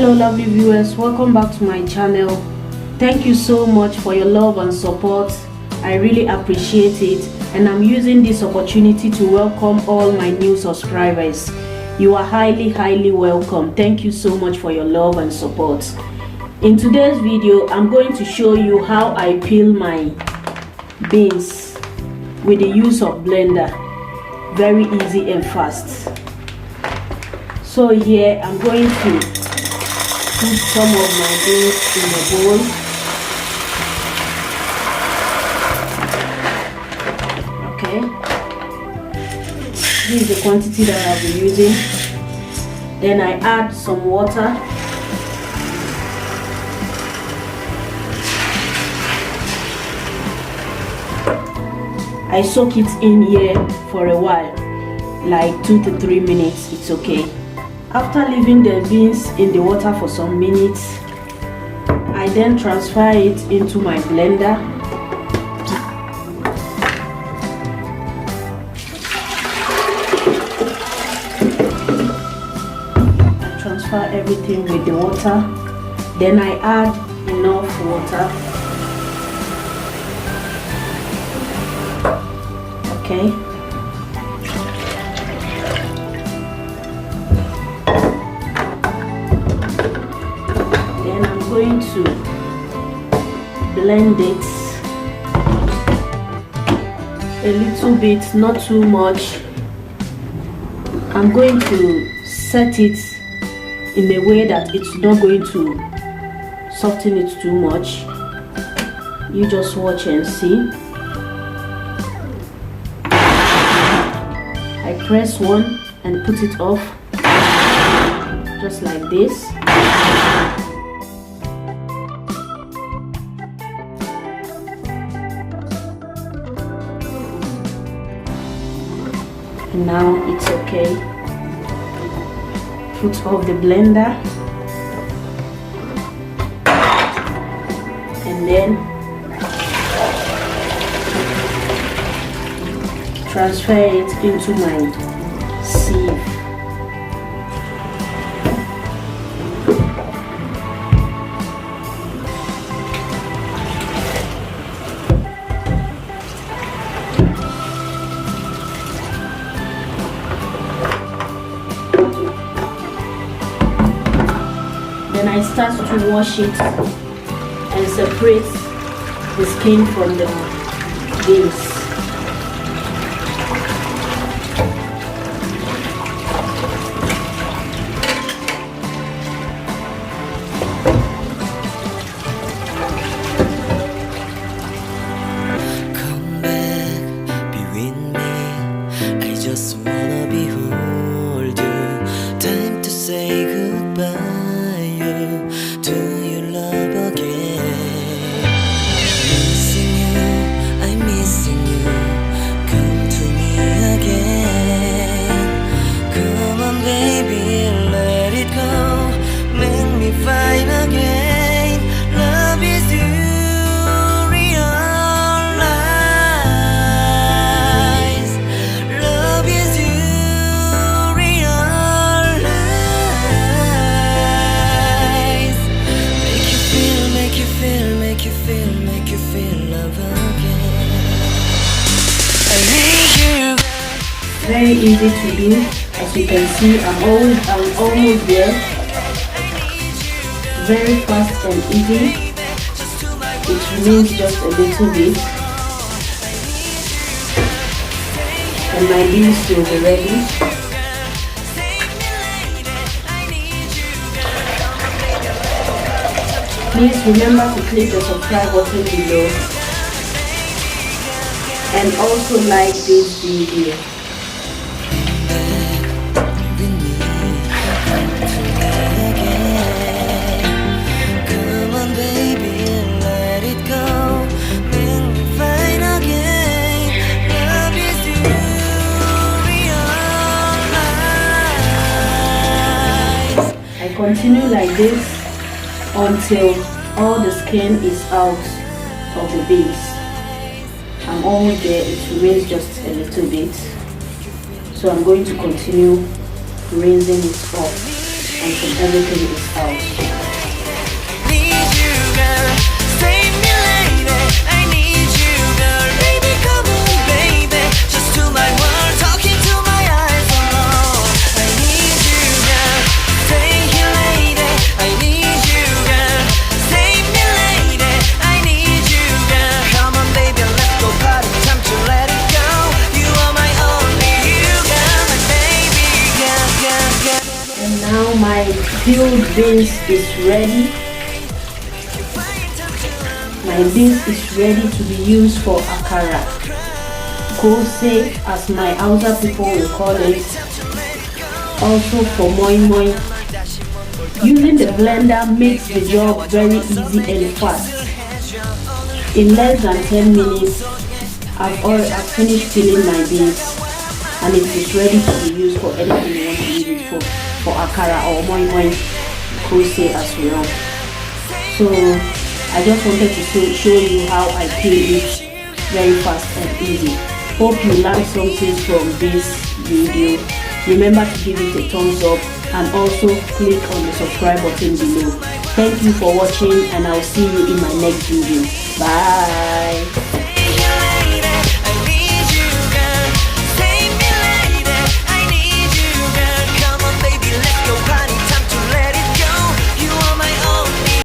Hello lovely viewers, welcome back to my channel. Thank you so much for your love and support. I really appreciate it, and I'm using this opportunity to welcome all my new subscribers. You are highly welcome. Thank you so much for your love and support. In today's video, I'm going to show you how I peel my beans with the use of blender. Very easy and fast. So here I'm going to put some of my beans in the bowl. Okay, this is the quantity that I'll be using. Then I add some water. I soak it in here for a while, like 2 to 3 minutes. It's okay. After leaving the beans in the water for some minutes, I then transfer it into my blender. I transfer everything with the water. Then I add enough water. Okay. Going to blend it a little bit, not too much. I'm going to set it in a way that it's not going to soften it too much. You just watch and see. I press one and put it off just like this. Now it's okay. Put off the blender and then transfer it into my sieve. Then I start to wash it and separate the skin from the beans. Come back, be with me. I just wanna behold you. Time to say goodbye. Do you love again? Missing you, I'm missing you. Come to me again. Come on baby, let it go. Make me fine again. Love is you, realize. Love is you, realize. Make you feel love again. I need you. Very easy to do. As you can see, I'm almost there. Very fast and easy. It remains just a little bit, and my beans will be ready. Please remember to click the subscribe button below and also like this video. Come on baby, let it go. Make me fine again. Love is you, realize. I continue like this until all the skin is out of the beans. I'm almost there. It remains just a little bit, so I'm going to continue rinsing it off until everything is out. Need you, girl. Save me, lady. I need you, girl. Baby, come on, baby. Just to my world, talking to my eyes alone. I need you, girl. Stay here, lady. I need you, girl. Save me, lady. I need you, girl. Come on, baby, let's go party. Time to let it go. You are my only you, girl. My baby, girl, girl, girl. And now my peeled beans is ready. My beans is ready to be used for akara, kose as my Hausa people will call it, also for moi moi. Using the blender makes the job very easy and fast. In less than 10 minutes, I've finished peeling my beans and it is ready to be used for anything you want to use it for akara or moi moi, kose as well. So I just wanted to show you how I peel it very fast and easy. Hope you learned something from this video. Remember to give it a thumbs up and also click on the subscribe button below. Thank you for watching and I'll see you in my next video. Bye.